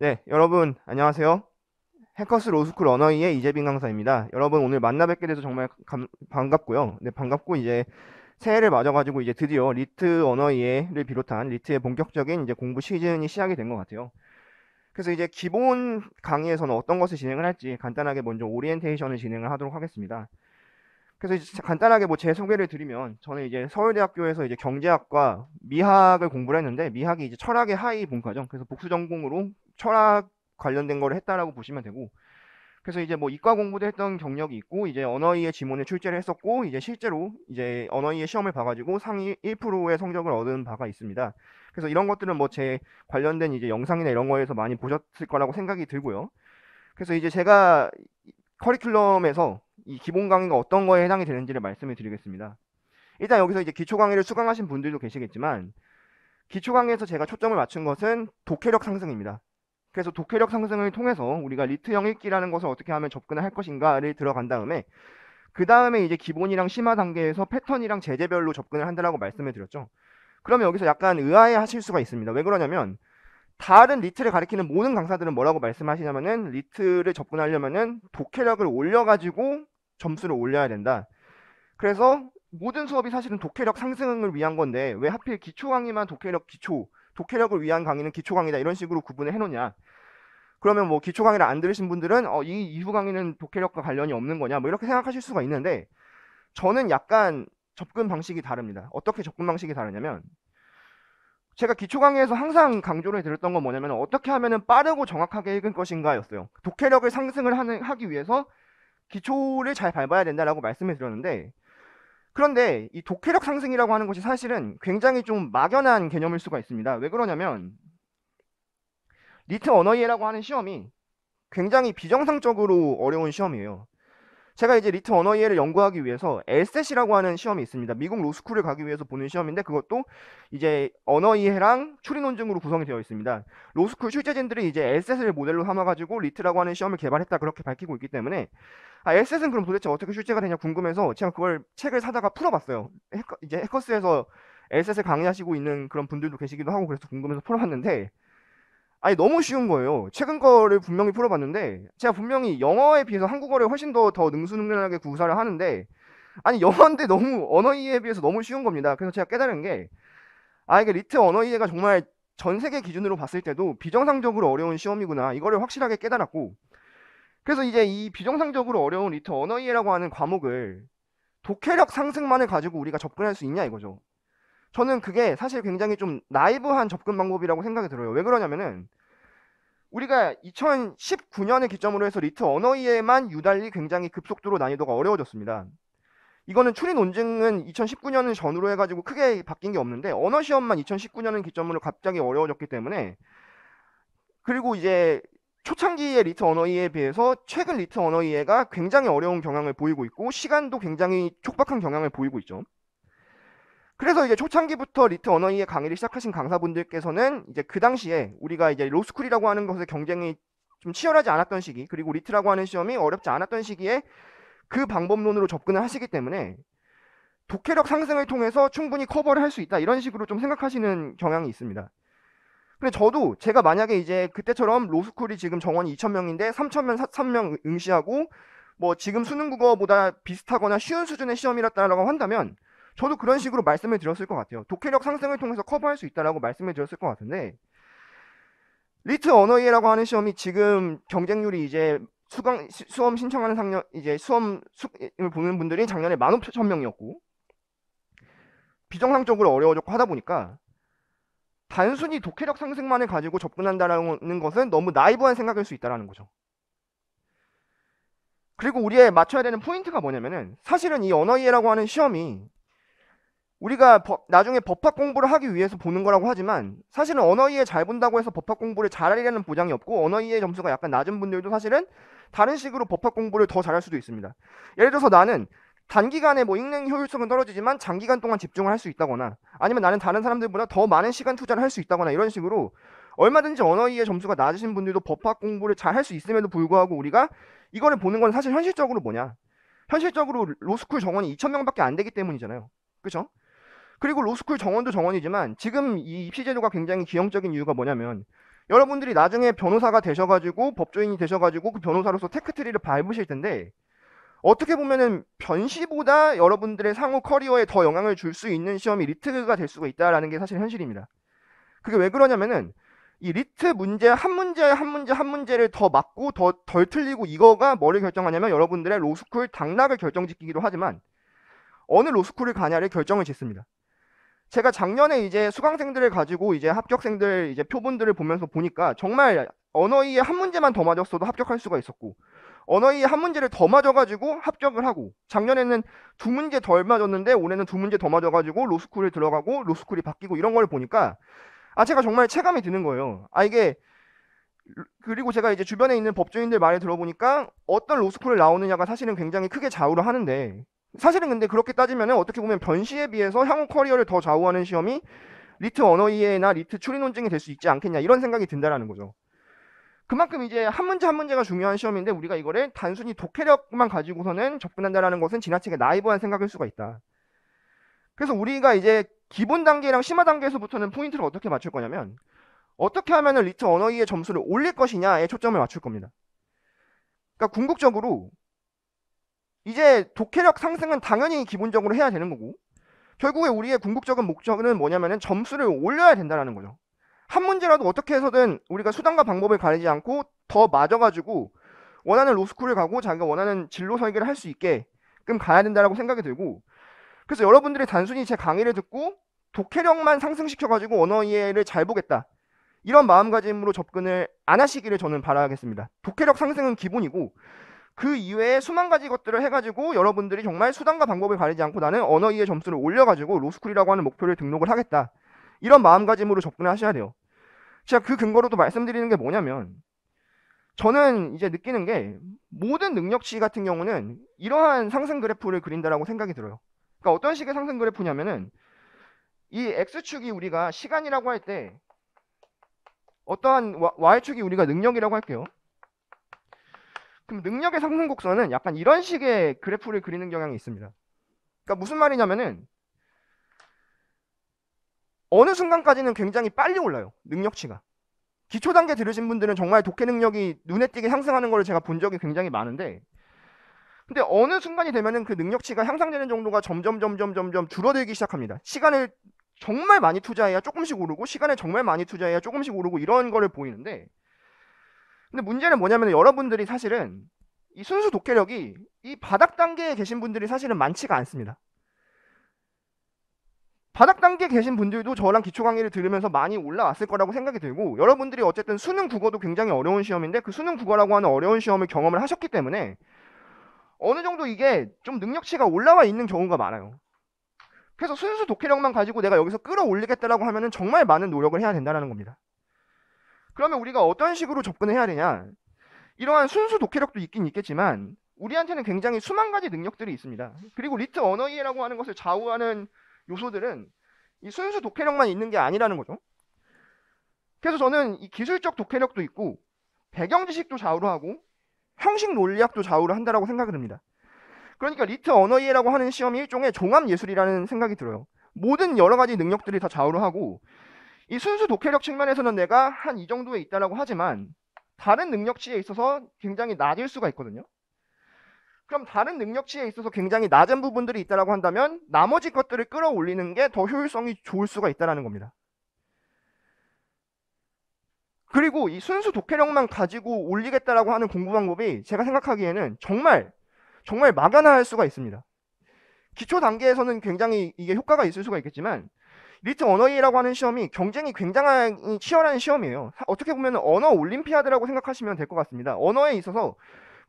네, 여러분 안녕하세요. 해커스 로스쿨 언어이의 이재빈 강사입니다. 여러분 오늘 만나 뵙게 돼서 정말 반갑고요. 네, 반갑고 이제 새해를 맞아가지고 이제 드디어 리트 언어이해를 비롯한 리트의 본격적인 이제 공부 시즌이 시작이 된 것 같아요. 그래서 이제 기본 강의에서는 어떤 것을 진행을 할지 간단하게 먼저 오리엔테이션을 진행을 하도록 하겠습니다. 그래서 이제 간단하게 뭐 제 소개를 드리면 저는 이제 서울대학교에서 이제 경제학과 미학을 공부를 했는데 미학이 이제 철학의 하위 본과죠. 그래서 복수 전공으로 철학 관련된 거를 했다라고 보시면 되고 그래서 이제 뭐 이과 공부도 했던 경력이 있고 이제 언어이해 지문에 출제를 했었고 이제 실제로 이제 언어이해 시험을 봐가지고 상위 1%의 성적을 얻은 바가 있습니다. 그래서 이런 것들은 뭐 제 관련된 이제 영상이나 이런 거에서 많이 보셨을 거라고 생각이 들고요. 그래서 이제 제가 커리큘럼에서 이 기본 강의가 어떤 거에 해당이 되는지를 말씀을 드리겠습니다. 일단 여기서 이제 기초 강의를 수강하신 분들도 계시겠지만 기초 강의에서 제가 초점을 맞춘 것은 독해력 상승입니다. 그래서 독해력 상승을 통해서 우리가 리트형 읽기라는 것을 어떻게 하면 접근을 할 것인가를 들어간 다음에 그 다음에 이제 기본이랑 심화 단계에서 패턴이랑 제재별로 접근을 한다라고 말씀을 드렸죠. 그러면 여기서 약간 의아해 하실 수가 있습니다. 왜 그러냐면 다른 리트를 가리키는 모든 강사들은 뭐라고 말씀하시냐면은 리트를 접근하려면은 독해력을 올려가지고 점수를 올려야 된다. 그래서 모든 수업이 사실은 독해력 상승을 위한 건데 왜 하필 기초 강의만 독해력을 위한 강의는 기초 강의다 이런 식으로 구분을 해놓냐. 그러면 뭐 기초 강의를 안 들으신 분들은 이 이후 강의는 독해력과 관련이 없는 거냐 뭐 이렇게 생각하실 수가 있는데 저는 약간 접근 방식이 다릅니다. 어떻게 접근 방식이 다르냐면 제가 기초 강의에서 항상 강조를 드렸던 건 뭐냐면 어떻게 하면은 빠르고 정확하게 읽을 것인가였어요. 독해력을 상승을 하기 위해서 기초를 잘 밟아야 된다라고 말씀을 드렸는데 그런데 이 독해력 상승이라고 하는 것이 사실은 굉장히 좀 막연한 개념일 수가 있습니다. 왜 그러냐면 리트 언어이해라고 하는 시험이 굉장히 비정상적으로 어려운 시험이에요. 제가 이제 리트 언어이해를 연구하기 위해서 LSAT이라고 하는 시험이 있습니다. 미국 로스쿨을 가기 위해서 보는 시험인데 그것도 이제 언어이해랑 추리 논증으로 구성이 되어 있습니다. 로스쿨 출제진들이 이제 LSAT을 모델로 삼아가지고 리트라고 하는 시험을 개발했다 그렇게 밝히고 있기 때문에 LSAT은 그럼 도대체 어떻게 출제가 되냐 궁금해서 제가 그걸 책을 사다가 풀어봤어요. 이제 해커스에서 LSAT을 강의하시고 있는 그런 분들도 계시기도 하고 그래서 궁금해서 풀어봤는데 아니 너무 쉬운 거예요. 최근 거를 분명히 풀어봤는데 제가 분명히 영어에 비해서 한국어를 훨씬 더 능수능란하게 구사를 하는데 아니 영어인데 너무 언어 이해에 비해서 너무 쉬운 겁니다. 그래서 제가 깨달은 게 이게 리트 언어 이해가 정말 전 세계 기준으로 봤을 때도 비정상적으로 어려운 시험이구나 이거를 확실하게 깨달았고 그래서 이제 이 비정상적으로 어려운 리트 언어 이해라고 하는 과목을 독해력 상승만을 가지고 우리가 접근할 수 있냐 이거죠. 저는 그게 사실 굉장히 좀 나이브한 접근 방법이라고 생각이 들어요. 왜 그러냐면은 우리가 2019년을 기점으로 해서 리트 언어 이해만 유달리 굉장히 급속도로 난이도가 어려워졌습니다. 이거는 추리 논증은 2019년을 전후로 해가지고 크게 바뀐 게 없는데 언어 시험만 2019년을 기점으로 갑자기 어려워졌기 때문에 그리고 이제 초창기의 리트 언어 이해에 비해서 최근 리트 언어 이해가 굉장히 어려운 경향을 보이고 있고 시간도 굉장히 촉박한 경향을 보이고 있죠. 그래서 이제 초창기부터 리트 언어 이해 강의를 시작하신 강사분들께서는 이제 그 당시에 우리가 이제 로스쿨이라고 하는 것의 경쟁이 좀 치열하지 않았던 시기 그리고 리트라고 하는 시험이 어렵지 않았던 시기에 그 방법론으로 접근을 하시기 때문에 독해력 상승을 통해서 충분히 커버를 할 수 있다 이런 식으로 좀 생각하시는 경향이 있습니다. 근데 저도 제가 만약에 이제 그때처럼 로스쿨이 지금 정원이 2,000명인데 3,000명, 4,000명 응시하고 뭐 지금 수능 국어보다 비슷하거나 쉬운 수준의 시험이었다라고 한다면 저도 그런 식으로 말씀을 드렸을 것 같아요. 독해력 상승을 통해서 커버할 수 있다라고 말씀을 드렸을 것 같은데 리트 언어이해라고 하는 시험이 지금 경쟁률이 이제 수험 신청하는 학년 이제 수험을 보는 분들이 작년에 15,000명이었고 비정상적으로 어려워졌고 하다 보니까 단순히 독해력 상승만을 가지고 접근한다는 것은 너무 나이브한 생각일 수 있다는 거죠. 그리고 우리의 맞춰야 되는 포인트가 뭐냐면은 사실은 이 언어이해라고 하는 시험이 우리가 나중에 법학 공부를 하기 위해서 보는 거라고 하지만 사실은 언어이해 잘 본다고 해서 법학 공부를 잘하리라는 보장이 없고 언어이해 점수가 약간 낮은 분들도 사실은 다른 식으로 법학 공부를 더 잘할 수도 있습니다. 예를 들어서 나는 단기간에 뭐 읽는 효율성은 떨어지지만 장기간 동안 집중을 할 수 있다거나 아니면 나는 다른 사람들보다 더 많은 시간 투자를 할 수 있다거나 이런 식으로 얼마든지 언어이해 점수가 낮으신 분들도 법학 공부를 잘 할 수 있음에도 불구하고 우리가 이거를 보는 건 사실 현실적으로 뭐냐 현실적으로 로스쿨 정원이 2,000명밖에 안 되기 때문이잖아요. 그렇죠? 그리고 로스쿨 정원도 정원이지만 지금 이 입시 제도가 굉장히 기형적인 이유가 뭐냐면 여러분들이 나중에 변호사가 되셔가지고 법조인이 되셔가지고 그 변호사로서 테크트리를 밟으실 텐데 어떻게 보면은 변시보다 여러분들의 상호 커리어에 더 영향을 줄 수 있는 시험이 리트가 될 수가 있다라는 게 사실 현실입니다. 그게 왜 그러냐면은 이 리트 문제 한 문제 한 문제 한 문제를 더 맞고 더 덜 틀리고 이거가 뭐를 결정하냐면 여러분들의 로스쿨 당락을 결정짓기도 하지만 어느 로스쿨을 가냐를 결정을 짓습니다. 제가 작년에 이제 수강생들을 가지고 이제 합격생들 이제 표본들을 보면서 보니까 정말 언어이에 한 문제만 더 맞았어도 합격할 수가 있었고 언어이에 한 문제를 더 맞아가지고 합격을 하고 작년에는 두 문제 덜 맞았는데 올해는 두 문제 더 맞아가지고 로스쿨에 들어가고 로스쿨이 바뀌고 이런 걸 보니까 제가 정말 체감이 드는 거예요. 이게 그리고 제가 이제 주변에 있는 법조인들 말을 들어보니까 어떤 로스쿨을 나오느냐가 사실은 굉장히 크게 좌우를 하는데 사실은 근데 그렇게 따지면 어떻게 보면 변시에 비해서 향후 커리어를 더 좌우하는 시험이 리트 언어이해나 리트 추리 논증이 될 수 있지 않겠냐 이런 생각이 든다라는 거죠. 그만큼 이제 한 문제 한 문제가 중요한 시험인데 우리가 이거를 단순히 독해력만 가지고서는 접근한다라는 것은 지나치게 나이브한 생각일 수가 있다. 그래서 우리가 이제 기본 단계랑 심화 단계에서부터는 포인트를 어떻게 맞출 거냐면 어떻게 하면 리트 언어이해 점수를 올릴 것이냐에 초점을 맞출 겁니다. 그러니까 궁극적으로 이제 독해력 상승은 당연히 기본적으로 해야 되는 거고 결국에 우리의 궁극적인 목적은 뭐냐면은 점수를 올려야 된다는 거죠. 한 문제라도 어떻게 해서든 우리가 수단과 방법을 가리지 않고 더 맞아가지고 원하는 로스쿨을 가고 자기가 원하는 진로 설계를 할 수 있게끔 가야 된다라고 생각이 들고 그래서 여러분들이 단순히 제 강의를 듣고 독해력만 상승시켜가지고 언어 이해를 잘 보겠다 이런 마음가짐으로 접근을 안 하시기를 저는 바라겠습니다. 독해력 상승은 기본이고 그 이외에 수만 가지 것들을 해가지고 여러분들이 정말 수단과 방법을 가리지 않고 나는 언어 이해 점수를 올려가지고 로스쿨이라고 하는 목표를 등록을 하겠다 이런 마음가짐으로 접근을 하셔야 돼요. 제가 그 근거로도 말씀드리는 게 뭐냐면 저는 이제 느끼는 게 모든 능력치 같은 경우는 이러한 상승 그래프를 그린다라고 생각이 들어요. 그러니까 어떤 식의 상승 그래프냐면은 이 X축이 우리가 시간이라고 할 때 어떠한 Y축이 우리가 능력이라고 할게요. 그럼 능력의 상승 곡선은 약간 이런 식의 그래프를 그리는 경향이 있습니다. 그러니까 무슨 말이냐면은 어느 순간까지는 굉장히 빨리 올라요. 능력치가. 기초 단계 들으신 분들은 정말 독해 능력이 눈에 띄게 상승하는 걸 제가 본 적이 굉장히 많은데 근데 어느 순간이 되면은 그 능력치가 향상되는 정도가 점점 줄어들기 시작합니다. 시간을 정말 많이 투자해야 조금씩 오르고 시간을 정말 많이 투자해야 조금씩 오르고 이런 거를 보이는데 근데 문제는 뭐냐면 여러분들이 사실은 이 순수 독해력이 이 바닥 단계에 계신 분들이 사실은 많지가 않습니다. 바닥 단계에 계신 분들도 저랑 기초 강의를 들으면서 많이 올라왔을 거라고 생각이 들고 여러분들이 어쨌든 수능 국어도 굉장히 어려운 시험인데 그 수능 국어라고 하는 어려운 시험을 경험을 하셨기 때문에 어느 정도 이게 좀 능력치가 올라와 있는 경우가 많아요. 그래서 순수 독해력만 가지고 내가 여기서 끌어올리겠다라고 하면은 정말 많은 노력을 해야 된다는 겁니다. 그러면 우리가 어떤 식으로 접근을 해야 되냐? 이러한 순수 독해력도 있긴 있겠지만 우리한테는 굉장히 수만 가지 능력들이 있습니다. 그리고 리트 언어 이해라고 하는 것을 좌우하는 요소들은 이 순수 독해력만 있는 게 아니라는 거죠. 그래서 저는 이 기술적 독해력도 있고 배경 지식도 좌우를 하고 형식 논리학도 좌우를 한다라고 생각을 합니다. 그러니까 리트 언어 이해라고 하는 시험이 일종의 종합 예술이라는 생각이 들어요. 모든 여러 가지 능력들이 다 좌우를 하고 이 순수 독해력 측면에서는 내가 한 이 정도에 있다라고 하지만 다른 능력치에 있어서 굉장히 낮을 수가 있거든요. 그럼 다른 능력치에 있어서 굉장히 낮은 부분들이 있다라고 한다면 나머지 것들을 끌어올리는 게 더 효율성이 좋을 수가 있다라는 겁니다. 그리고 이 순수 독해력만 가지고 올리겠다라고 하는 공부 방법이 제가 생각하기에는 정말 막연할 수가 있습니다. 기초 단계에서는 굉장히 이게 효과가 있을 수가 있겠지만 리트 언어이라고 하는 시험이 경쟁이 굉장히 치열한 시험이에요. 어떻게 보면 언어 올림피아드라고 생각하시면 될 것 같습니다. 언어에 있어서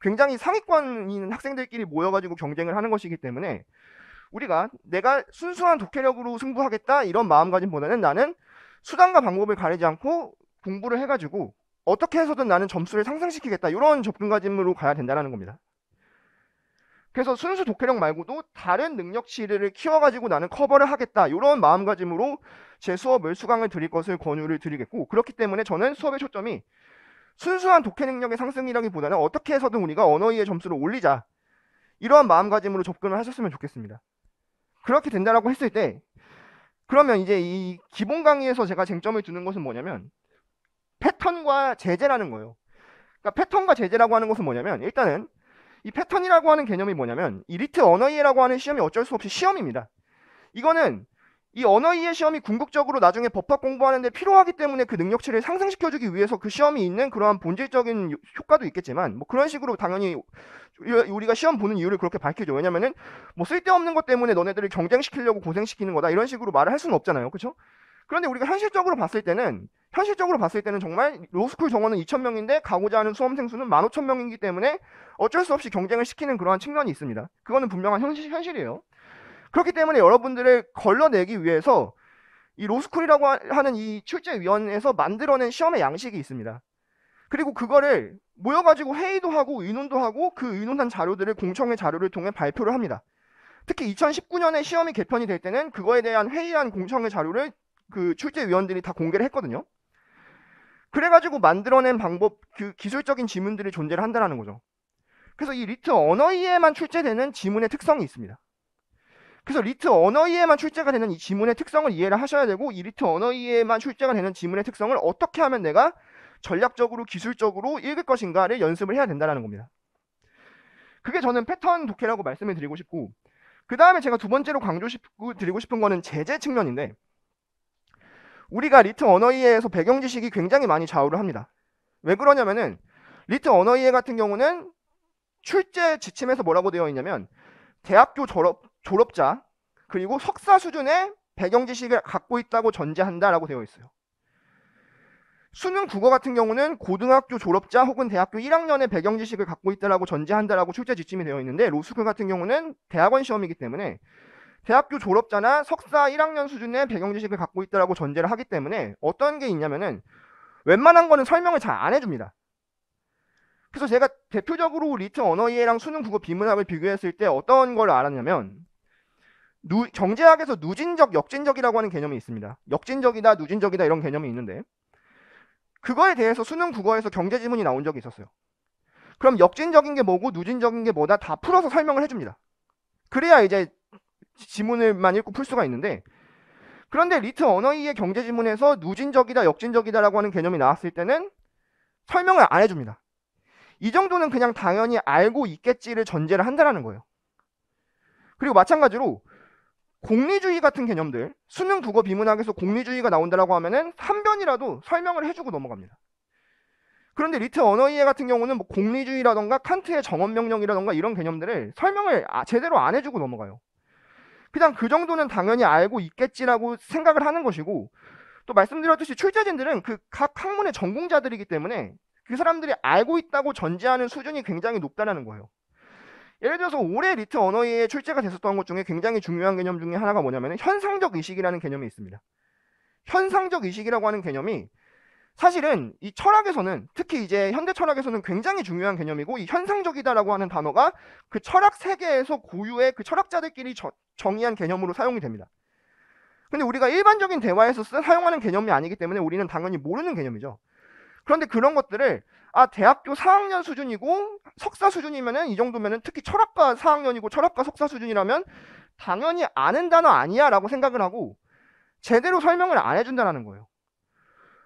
굉장히 상위권인 학생들끼리 모여가지고 경쟁을 하는 것이기 때문에 우리가 내가 순수한 독해력으로 승부하겠다 이런 마음가짐보다는 나는 수단과 방법을 가리지 않고 공부를 해가지고 어떻게 해서든 나는 점수를 상승시키겠다 이런 접근가짐으로 가야 된다는 겁니다. 그래서 순수 독해력 말고도 다른 능력치를 키워가지고 나는 커버를 하겠다 이런 마음가짐으로 제 수업을 수강을 드릴 것을 권유를 드리겠고 그렇기 때문에 저는 수업의 초점이 순수한 독해 능력의 상승이라기보다는 어떻게 해서든 우리가 언어 이해 점수를 올리자 이러한 마음가짐으로 접근을 하셨으면 좋겠습니다. 그렇게 된다라고 했을 때 그러면 이제 이 기본 강의에서 제가 쟁점을 두는 것은 뭐냐면 패턴과 제재라는 거예요. 그러니까 패턴과 제재라고 하는 것은 뭐냐면, 일단은 이 패턴이라고 하는 개념이 뭐냐면, 이 리트 언어 이해라고 하는 시험이 어쩔 수 없이 시험입니다. 이거는 이 언어 이해 시험이 궁극적으로 나중에 법학 공부하는데 필요하기 때문에 그 능력치를 상승시켜주기 위해서 그 시험이 있는 그러한 본질적인 효과도 있겠지만, 뭐 그런 식으로 당연히 우리가 시험 보는 이유를 그렇게 밝히죠. 왜냐면은 뭐 쓸데없는 것 때문에 너네들을 경쟁시키려고 고생시키는 거다, 이런 식으로 말을 할 수는 없잖아요. 그렇죠? 그런데 우리가 현실적으로 봤을 때는 정말 로스쿨 정원은 2,000명인데 가고자 하는 수험생 수는 15,000명이기 때문에 어쩔 수 없이 경쟁을 시키는 그러한 측면이 있습니다. 그거는 분명한 현실이에요. 그렇기 때문에 여러분들을 걸러내기 위해서 이 로스쿨이라고 하는 이 출제위원회에서 만들어낸 시험의 양식이 있습니다. 그리고 그거를 모여가지고 회의도 하고 의논도 하고 그 의논한 자료들을 공청회 자료를 통해 발표를 합니다. 특히 2019년에 시험이 개편이 될 때는 그거에 대한 회의한 공청회 자료를 그 출제위원들이 다 공개를 했거든요. 그래가지고 만들어낸 방법, 그 기술적인 지문들이 존재를 한다는 거죠. 그래서 이 리트 언어 이해에만 출제되는 지문의 특성이 있습니다. 그래서 리트 언어 이해에만 출제가 되는 이 지문의 특성을 이해를 하셔야 되고, 이 리트 언어 이해에만 출제가 되는 지문의 특성을 어떻게 하면 내가 전략적으로 기술적으로 읽을 것인가를 연습을 해야 된다는 겁니다. 그게 저는 패턴 독해라고 말씀을 드리고 싶고, 그 다음에 제가 두 번째로 드리고 싶은 거는 제재 측면인데, 우리가 리트 언어 이해에서 배경 지식이 굉장히 많이 좌우를 합니다. 왜 그러냐면은 리트 언어 이해 같은 경우는 출제 지침에서 뭐라고 되어 있냐면, 대학교 졸업자 그리고 석사 수준의 배경 지식을 갖고 있다고 전제한다라고 되어 있어요. 수능 국어 같은 경우는 고등학교 졸업자 혹은 대학교 1학년의 배경 지식을 갖고 있다라고 전제한다라고 출제 지침이 되어 있는데, 로스쿨 같은 경우는 대학원 시험이기 때문에 대학교 졸업자나 석사 1학년 수준의 배경 지식을 갖고 있다라고 전제를 하기 때문에 어떤 게 있냐면은 웬만한 거는 설명을 잘 안 해줍니다. 그래서 제가 대표적으로 리트 언어 이해랑 수능 국어 비문학을 비교했을 때 어떤 걸 알았냐면, 경제학에서 누진적, 역진적이라고 하는 개념이 있습니다. 역진적이다, 누진적이다 이런 개념이 있는데, 그거에 대해서 수능 국어에서 경제 지문이 나온 적이 있었어요. 그럼 역진적인 게 뭐고 누진적인 게 뭐다 다 풀어서 설명을 해줍니다. 그래야 이제 지문을만 읽고 풀 수가 있는데, 그런데 리트 언어 이해 경제 지문에서 누진적이다, 역진적이다라고 하는 개념이 나왔을 때는 설명을 안 해줍니다. 이 정도는 그냥 당연히 알고 있겠지를 전제를 한다는 거예요. 그리고 마찬가지로 공리주의 같은 개념들, 수능 국어 비문학에서 공리주의가 나온다라고 하면은 한 변이라도 설명을 해주고 넘어갑니다. 그런데 리트 언어 이해 같은 경우는 뭐 공리주의라던가 칸트의 정언명령이라던가 이런 개념들을 설명을 제대로 안 해주고 넘어가요. 그냥 그 정도는 당연히 알고 있겠지라고 생각을 하는 것이고, 또 말씀드렸듯이 출제진들은 그 각 학문의 전공자들이기 때문에 그 사람들이 알고 있다고 전제하는 수준이 굉장히 높다는 거예요. 예를 들어서 올해 리트 언어에 출제가 됐었던 것 중에 굉장히 중요한 개념 중에 하나가 뭐냐면 현상적 의식이라는 개념이 있습니다. 현상적 의식이라고 하는 개념이 사실은 이 철학에서는, 특히 이제 현대 철학에서는 굉장히 중요한 개념이고, 이 현상적이다라고 하는 단어가 그 철학 세계에서 고유의 그 철학자들끼리 정의한 개념으로 사용이 됩니다. 근데 우리가 일반적인 대화에서 사용하는 개념이 아니기 때문에 우리는 당연히 모르는 개념이죠. 그런데 그런 것들을 대학교 4학년 수준이고 석사 수준이면은, 이 정도면은, 특히 철학과 4학년이고 철학과 석사 수준이라면 당연히 아는 단어 아니야 라고 생각을 하고 제대로 설명을 안 해준다는 거예요.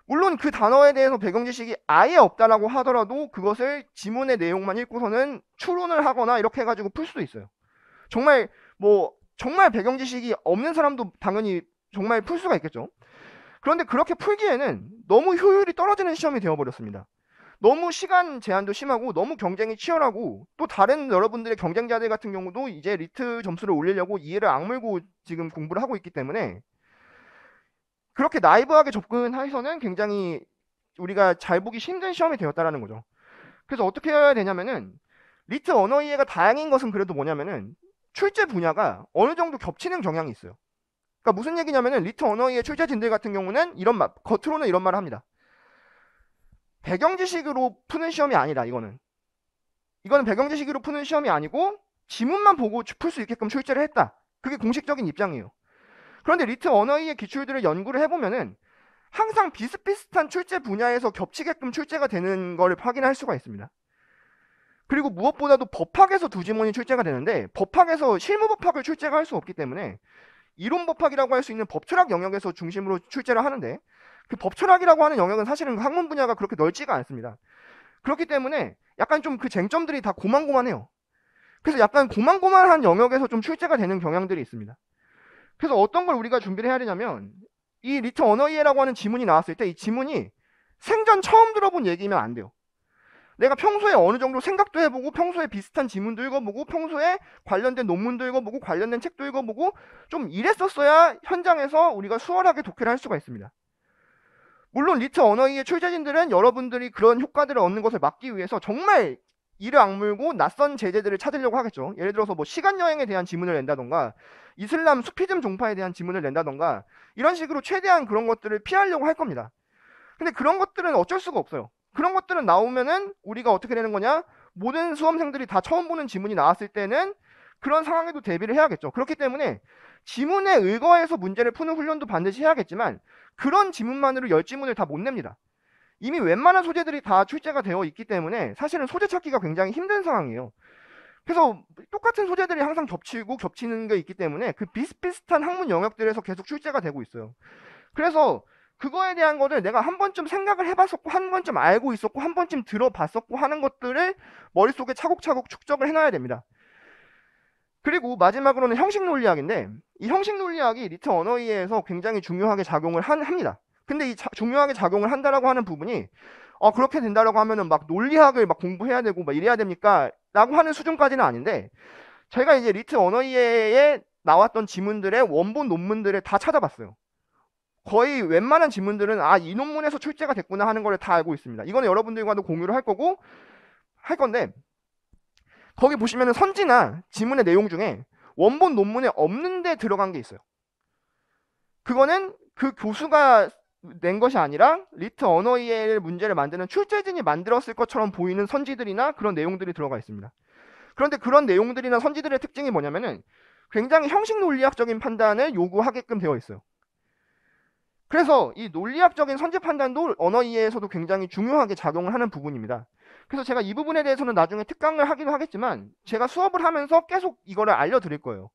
물론 그 단어에 대해서 배경 지식이 아예 없다라고 하더라도 그것을 지문의 내용만 읽고서는 추론을 하거나 이렇게 해가지고 풀 수도 있어요. 정말 배경 지식이 없는 사람도 당연히 정말 풀 수가 있겠죠. 그런데 그렇게 풀기에는 너무 효율이 떨어지는 시험이 되어버렸습니다. 너무 시간 제한도 심하고 너무 경쟁이 치열하고, 또 다른 여러분들의 경쟁자들 같은 경우도 이제 리트 점수를 올리려고 이해를 악물고 지금 공부를 하고 있기 때문에 그렇게 나이브하게 접근해서는 굉장히 우리가 잘 보기 힘든 시험이 되었다라는 거죠. 그래서 어떻게 해야 되냐면은, 리트 언어 이해가 다행인 것은 그래도 뭐냐면은 출제 분야가 어느 정도 겹치는 경향이 있어요. 그러니까 무슨 얘기냐면은, 리트 언어 이해 출제진들 같은 경우는 겉으로는 이런 말을 합니다. 배경 지식으로 푸는 시험이 아니다. 이거는 배경 지식으로 푸는 시험이 아니고 지문만 보고 풀 수 있게끔 출제를 했다. 그게 공식적인 입장이에요. 그런데 리트 언어의 기출들을 연구를 해보면은 항상 비슷비슷한 출제 분야에서 겹치게끔 출제가 되는 걸 확인할 수가 있습니다. 그리고 무엇보다도 법학에서 두 지문이 출제가 되는데, 법학에서 실무법학을 출제가 할 수 없기 때문에 이론법학이라고 할 수 있는 법철학 영역에서 중심으로 출제를 하는데, 그 법철학이라고 하는 영역은 사실은 학문 분야가 그렇게 넓지가 않습니다. 그렇기 때문에 약간 좀 그 쟁점들이 다 고만고만해요. 그래서 약간 고만고만한 영역에서 좀 출제가 되는 경향들이 있습니다. 그래서 어떤 걸 우리가 준비를 해야 되냐면 이 리트 언어이해라고 하는 지문이 나왔을 때 이 지문이 생전 처음 들어본 얘기면 안 돼요. 내가 평소에 어느 정도 생각도 해보고 평소에 비슷한 지문도 읽어보고 평소에 관련된 논문도 읽어보고 관련된 책도 읽어보고 좀 이랬었어야 현장에서 우리가 수월하게 독해를 할 수가 있습니다. 물론 리트 언어이해 출제진들은 여러분들이 그런 효과들을 얻는 것을 막기 위해서 정말 이를 악물고 낯선 제재들을 찾으려고 하겠죠. 예를 들어서 뭐 시간여행에 대한 지문을 낸다던가 이슬람 수피즘 종파에 대한 지문을 낸다던가 이런 식으로 최대한 그런 것들을 피하려고 할 겁니다. 근데 그런 것들은 어쩔 수가 없어요. 그런 것들은 나오면은 우리가 어떻게 되는 거냐? 모든 수험생들이 다 처음 보는 지문이 나왔을 때는 그런 상황에도 대비를 해야겠죠. 그렇기 때문에 지문에 의거해서 문제를 푸는 훈련도 반드시 해야겠지만 그런 지문만으로 10지문을 다 못 냅니다. 이미 웬만한 소재들이 다 출제가 되어 있기 때문에 사실은 소재 찾기가 굉장히 힘든 상황이에요. 그래서 똑같은 소재들이 항상 겹치고 겹치는 게 있기 때문에 그 비슷비슷한 학문 영역들에서 계속 출제가 되고 있어요. 그래서 그거에 대한 거를 내가 한 번쯤 생각을 해봤었고 한 번쯤 알고 있었고 한 번쯤 들어봤었고 하는 것들을 머릿속에 차곡차곡 축적을 해놔야 됩니다. 그리고 마지막으로는 형식 논리학인데 이 형식 논리학이 리트 언어이해에서 굉장히 중요하게 작용을 합니다. 근데 이 중요하게 작용을 한다라고 하는 부분이 그렇게 된다라고 하면은 막 논리학을 막 공부해야 되고 막 이래야 됩니까? 라고 하는 수준까지는 아닌데 제가 이제 리트 언어이해에 나왔던 지문들의 원본 논문들을 다 찾아봤어요. 거의 웬만한 지문들은 이 논문에서 출제가 됐구나 하는 걸 다 알고 있습니다. 이거는 여러분들과도 공유를 할 건데 거기 보시면은 선지나 지문의 내용 중에 원본 논문에 없는데 들어간 게 있어요. 그거는 그 교수가 낸 것이 아니라 리트 언어이해 문제를 만드는 출제진이 만들었을 것처럼 보이는 선지들이나 그런 내용들이 들어가 있습니다. 그런데 그런 내용들이나 선지들의 특징이 뭐냐면은 굉장히 형식 논리학적인 판단을 요구하게끔 되어 있어요. 그래서 이 논리학적인 선지 판단도 언어이해에서도 굉장히 중요하게 작용을 하는 부분입니다. 그래서 제가 이 부분에 대해서는 나중에 특강을 하기도 하겠지만 제가 수업을 하면서 계속 이거를 알려드릴 거예요.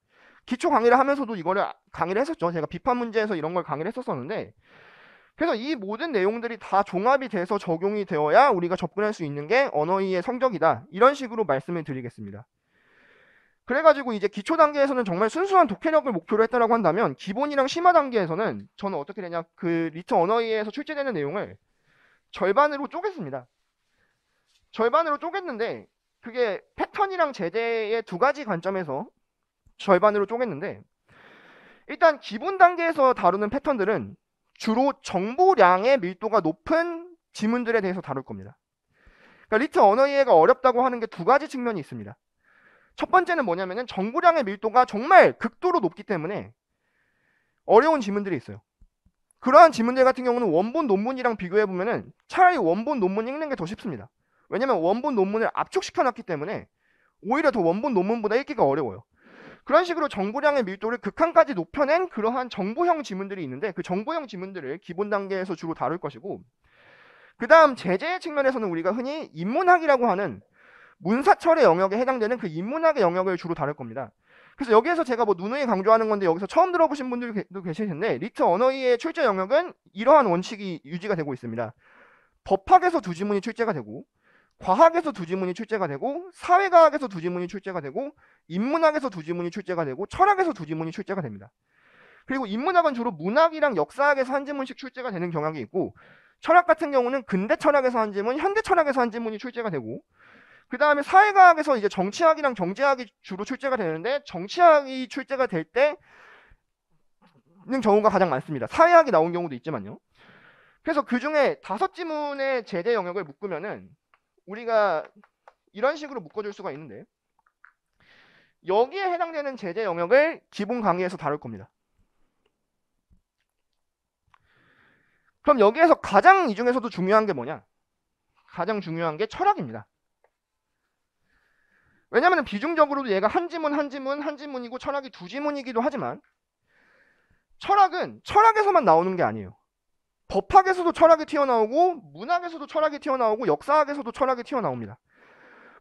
기초 강의를 하면서도 이거를 강의를 했었죠. 제가 비판 문제에서 이런 걸 강의를 했었었는데 그래서 이 모든 내용들이 다 종합이 돼서 적용이 되어야 우리가 접근할 수 있는 게 언어이해 성적이다. 이런 식으로 말씀을 드리겠습니다. 그래가지고 이제 기초 단계에서는 정말 순수한 독해력을 목표로 했다라고 한다면 기본이랑 심화 단계에서는 저는 어떻게 되냐 그 리트 언어이해에서 출제되는 내용을 절반으로 쪼갰습니다. 절반으로 쪼갰는데 그게 패턴이랑 제재의 두 가지 관점에서 절반으로 쪼갰는데 일단 기본 단계에서 다루는 패턴들은 주로 정보량의 밀도가 높은 지문들에 대해서 다룰 겁니다. 그러니까 리트 언어이해가 어렵다고 하는 게 두 가지 측면이 있습니다. 첫 번째는 뭐냐면은 정보량의 밀도가 정말 극도로 높기 때문에 어려운 지문들이 있어요. 그러한 지문들 같은 경우는 원본 논문이랑 비교해보면은 차라리 원본 논문 읽는 게 더 쉽습니다. 왜냐면 원본 논문을 압축시켜놨기 때문에 오히려 더 원본 논문보다 읽기가 어려워요. 그런 식으로 정보량의 밀도를 극한까지 높여낸 그러한 정보형 지문들이 있는데 그 정보형 지문들을 기본 단계에서 주로 다룰 것이고 그 다음 제재 측면에서는 우리가 흔히 인문학이라고 하는 문사철의 영역에 해당되는 그 인문학의 영역을 주로 다룰 겁니다. 그래서 여기에서 제가 뭐 누누이 강조하는 건데 여기서 처음 들어보신 분들도 계실 텐데 리트 언어이해 출제 영역은 이러한 원칙이 유지가 되고 있습니다. 법학에서 두 지문이 출제가 되고 과학에서 두 지문이 출제가 되고 사회과학에서 두 지문이 출제가 되고 인문학에서 두 지문이 출제가 되고 철학에서 두 지문이 출제가 됩니다. 그리고 인문학은 주로 문학이랑 역사학에서 한 지문씩 출제가 되는 경향이 있고 철학 같은 경우는 근대 철학에서 한 지문, 현대 철학에서 한 지문이 출제가 되고 그 다음에 사회과학에서 이제 정치학이랑 경제학이 주로 출제가 되는데 정치학이 출제가 될 때는 경우가 가장 많습니다. 사회학이 나온 경우도 있지만요. 그래서 그 중에 5지문의 제재 영역을 묶으면은 우리가 이런 식으로 묶어줄 수가 있는데 여기에 해당되는 제재 영역을 기본 강의에서 다룰 겁니다. 그럼 여기에서 가장 이 중에서도 중요한 게 뭐냐? 가장 중요한 게 철학입니다. 왜냐하면 비중적으로도 얘가 한 지문이고 철학이 두 지문이기도 하지만 철학은 철학에서만 나오는 게 아니에요. 법학에서도 철학이 튀어나오고 문학에서도 철학이 튀어나오고 역사학에서도 철학이 튀어나옵니다.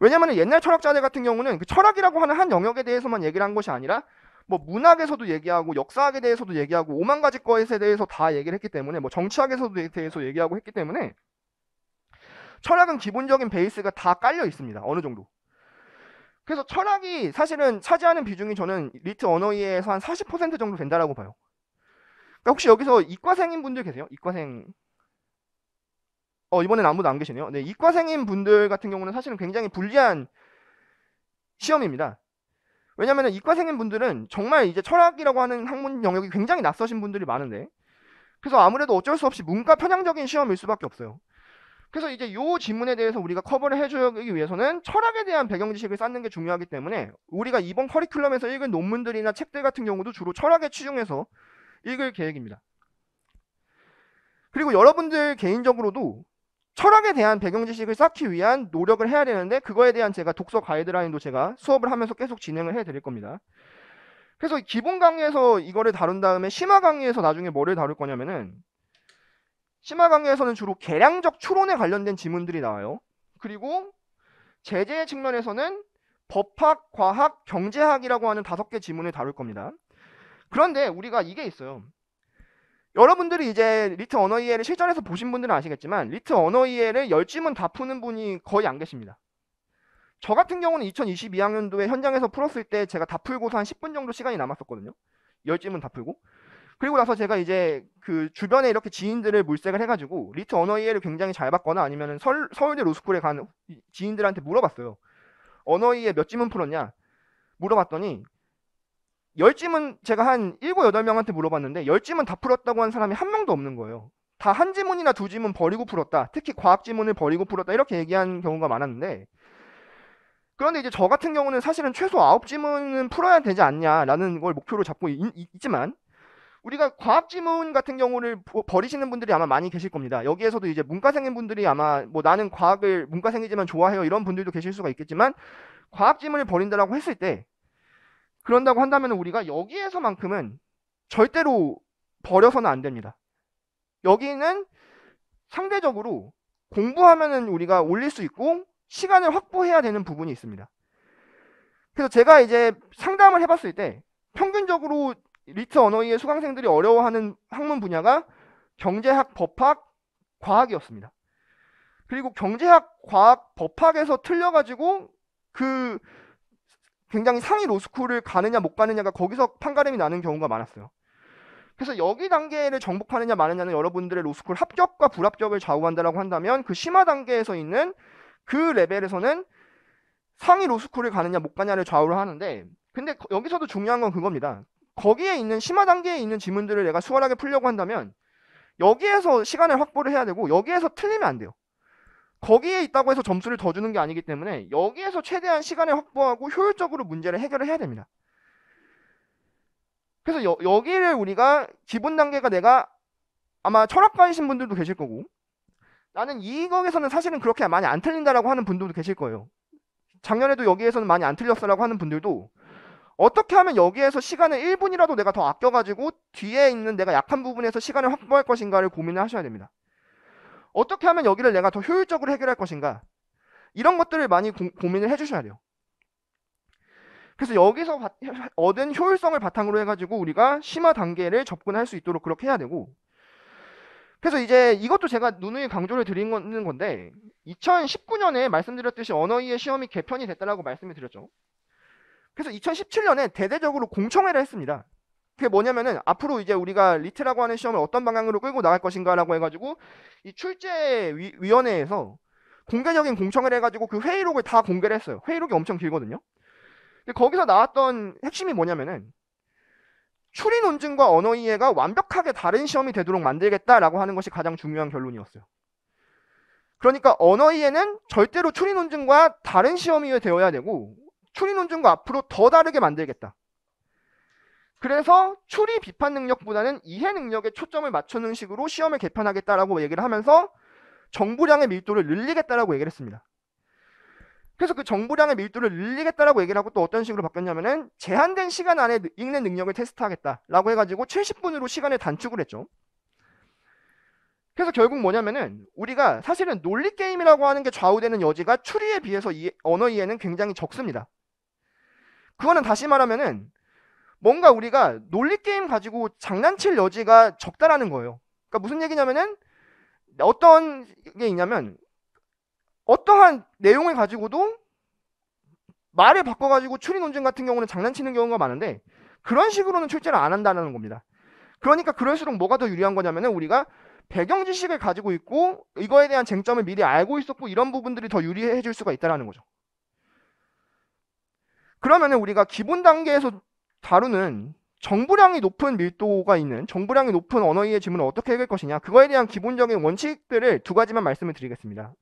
왜냐하면 옛날 철학자들 같은 경우는 그 철학이라고 하는 한 영역에 대해서만 얘기를 한 것이 아니라 뭐 문학에서도 얘기하고 역사학에 대해서도 얘기하고 5만 가지 것에 대해서 다 얘기를 했기 때문에 뭐 정치학에서도 대해서 얘기하고 했기 때문에 철학은 기본적인 베이스가 다 깔려 있습니다. 어느 정도. 그래서 철학이 사실은 차지하는 비중이 저는 리트 언어이해에서 한 40% 정도 된다라고 봐요. 그러니까 혹시 여기서 이과생인 분들 계세요? 이과생 이번엔 아무도 안 계시네요. 네, 이과생인 분들 같은 경우는 사실은 굉장히 불리한 시험입니다. 왜냐면 이과생인 분들은 정말 이제 철학이라고 하는 학문 영역이 굉장히 낯서신 분들이 많은데 그래서 아무래도 어쩔 수 없이 문과 편향적인 시험일 수밖에 없어요. 그래서 이제 요 지문에 대해서 우리가 커버를 해주기 위해서는 철학에 대한 배경 지식을 쌓는 게 중요하기 때문에 우리가 이번 커리큘럼에서 읽은 논문들이나 책들 같은 경우도 주로 철학에 치중해서 읽을 계획입니다. 그리고 여러분들 개인적으로도 철학에 대한 배경 지식을 쌓기 위한 노력을 해야 되는데 그거에 대한 제가 독서 가이드라인도 제가 수업을 하면서 계속 진행을 해 드릴 겁니다. 그래서 기본 강의에서 이거를 다룬 다음에 심화 강의에서 나중에 뭐를 다룰 거냐면은 심화 강의에서는 주로 계량적 추론에 관련된 지문들이 나와요. 그리고 제재 측면에서는 법학, 과학, 경제학이라고 하는 5개 지문을 다룰 겁니다. 그런데 우리가 이게 있어요. 여러분들이 이제 리트 언어 이해를 실전에서 보신 분들은 아시겠지만 리트 언어 이해를 10지문 다 푸는 분이 거의 안 계십니다. 저 같은 경우는 2022학년도에 현장에서 풀었을 때 제가 다 풀고서 한 10분 정도 시간이 남았었거든요. 10지문 다 풀고. 그리고 나서 제가 이제 그 주변에 이렇게 지인들을 물색을 해가지고 리트 언어 이해를 굉장히 잘 봤거나 아니면 서울대 로스쿨에 간 지인들한테 물어봤어요. 언어 이해 몇 지문 풀었냐? 물어봤더니 10지문 제가 한 7, 8명한테 물어봤는데 10지문 다 풀었다고 한 사람이 한 명도 없는 거예요. 다 한 지문이나 2지문 버리고 풀었다. 특히 과학 지문을 버리고 풀었다. 이렇게 얘기한 경우가 많았는데 그런데 이제 저 같은 경우는 사실은 최소 9지문은 풀어야 되지 않냐라는 걸 목표로 잡고 있지만 우리가 과학 지문 같은 경우를 버리시는 분들이 아마 많이 계실 겁니다. 여기에서도 이제 문과생인 분들이 아마 뭐 나는 과학을 문과생이지만 좋아해요 이런 분들도 계실 수가 있겠지만 과학 지문을 버린다라고 했을 때 그런다고 한다면 우리가 여기에서만큼은 절대로 버려서는 안 됩니다. 여기는 상대적으로 공부하면은 우리가 올릴 수 있고 시간을 확보해야 되는 부분이 있습니다. 그래서 제가 이제 상담을 해봤을 때 평균적으로 리트 언어이해 수강생들이 어려워하는 학문 분야가 경제학, 법학, 과학이었습니다. 그리고 경제학, 과학, 법학에서 틀려가지고 그 굉장히 상위 로스쿨을 가느냐 못 가느냐가 거기서 판가름이 나는 경우가 많았어요. 그래서 여기 단계를 정복하느냐 마느냐는 여러분들의 로스쿨 합격과 불합격을 좌우한다라고 한다면 그 심화 단계에서 있는 그 레벨에서는 상위 로스쿨을 가느냐 못 가냐를 좌우를 하는데 근데 여기서도 중요한 건 그겁니다. 거기에 있는 심화 단계에 있는 지문들을 내가 수월하게 풀려고 한다면 여기에서 시간을 확보를 해야 되고 여기에서 틀리면 안 돼요. 거기에 있다고 해서 점수를 더 주는 게 아니기 때문에 여기에서 최대한 시간을 확보하고 효율적으로 문제를 해결을 해야 됩니다. 그래서 여기를 우리가 기본 단계가 내가 아마 철학과이신 분들도 계실 거고 나는 이거에서는 사실은 그렇게 많이 안 틀린다라고 하는 분들도 계실 거예요. 작년에도 여기에서는 많이 안 틀렸어라고 하는 분들도 어떻게 하면 여기에서 시간을 1분이라도 내가 더 아껴가지고 뒤에 있는 내가 약한 부분에서 시간을 확보할 것인가를 고민을 하셔야 됩니다. 어떻게 하면 여기를 내가 더 효율적으로 해결할 것인가 이런 것들을 많이 고민을 해주셔야 돼요. 그래서 여기서 얻은 효율성을 바탕으로 해가지고 우리가 심화 단계를 접근할 수 있도록 그렇게 해야 되고 그래서 이제 이것도 제가 누누이 강조를 드리는 건데 2019년에 말씀드렸듯이 언어이해 시험이 개편이 됐다라고 말씀을 드렸죠. 그래서 2017년에 대대적으로 공청회를 했습니다. 그게 뭐냐면은 앞으로 이제 우리가 리트라고 하는 시험을 어떤 방향으로 끌고 나갈 것인가라고 해가지고 이 출제위원회에서 공개적인 공청회를 해가지고 그 회의록을 다 공개를 했어요. 회의록이 엄청 길거든요. 근데 거기서 나왔던 핵심이 뭐냐면은 추리 논증과 언어 이해가 완벽하게 다른 시험이 되도록 만들겠다라고 하는 것이 가장 중요한 결론이었어요. 그러니까 언어 이해는 절대로 추리 논증과 다른 시험이 되어야 되고 추리 논증과 앞으로 더 다르게 만들겠다. 그래서 추리 비판 능력보다는 이해 능력에 초점을 맞추는 식으로 시험을 개편하겠다라고 얘기를 하면서 정보량의 밀도를 늘리겠다라고 얘기를 했습니다. 그래서 그 정보량의 밀도를 늘리겠다라고 얘기를 하고 또 어떤 식으로 바뀌었냐면은 제한된 시간 안에 읽는 능력을 테스트하겠다라고 해가지고 70분으로 시간을 단축을 했죠. 그래서 결국 뭐냐면은 우리가 사실은 논리 게임이라고 하는 게 좌우되는 여지가 추리에 비해서 언어 이해는 굉장히 적습니다. 그거는 다시 말하면은 뭔가 우리가 논리게임 가지고 장난칠 여지가 적다라는 거예요. 그러니까 무슨 얘기냐면은 어떤 게 있냐면 어떠한 내용을 가지고도 말을 바꿔가지고 추리 논쟁 같은 경우는 장난치는 경우가 많은데 그런 식으로는 출제를 안 한다는 겁니다. 그러니까 그럴수록 뭐가 더 유리한 거냐면은 우리가 배경 지식을 가지고 있고 이거에 대한 쟁점을 미리 알고 있었고 이런 부분들이 더 유리해 줄 수가 있다는 거죠. 그러면은 우리가 기본 단계에서 다루는 정보량이 높은 밀도가 있는 정보량이 높은 언어이해 지문을 어떻게 해결할 것이냐, 그거에 대한 기본적인 원칙들을 두 가지만 말씀을 드리겠습니다.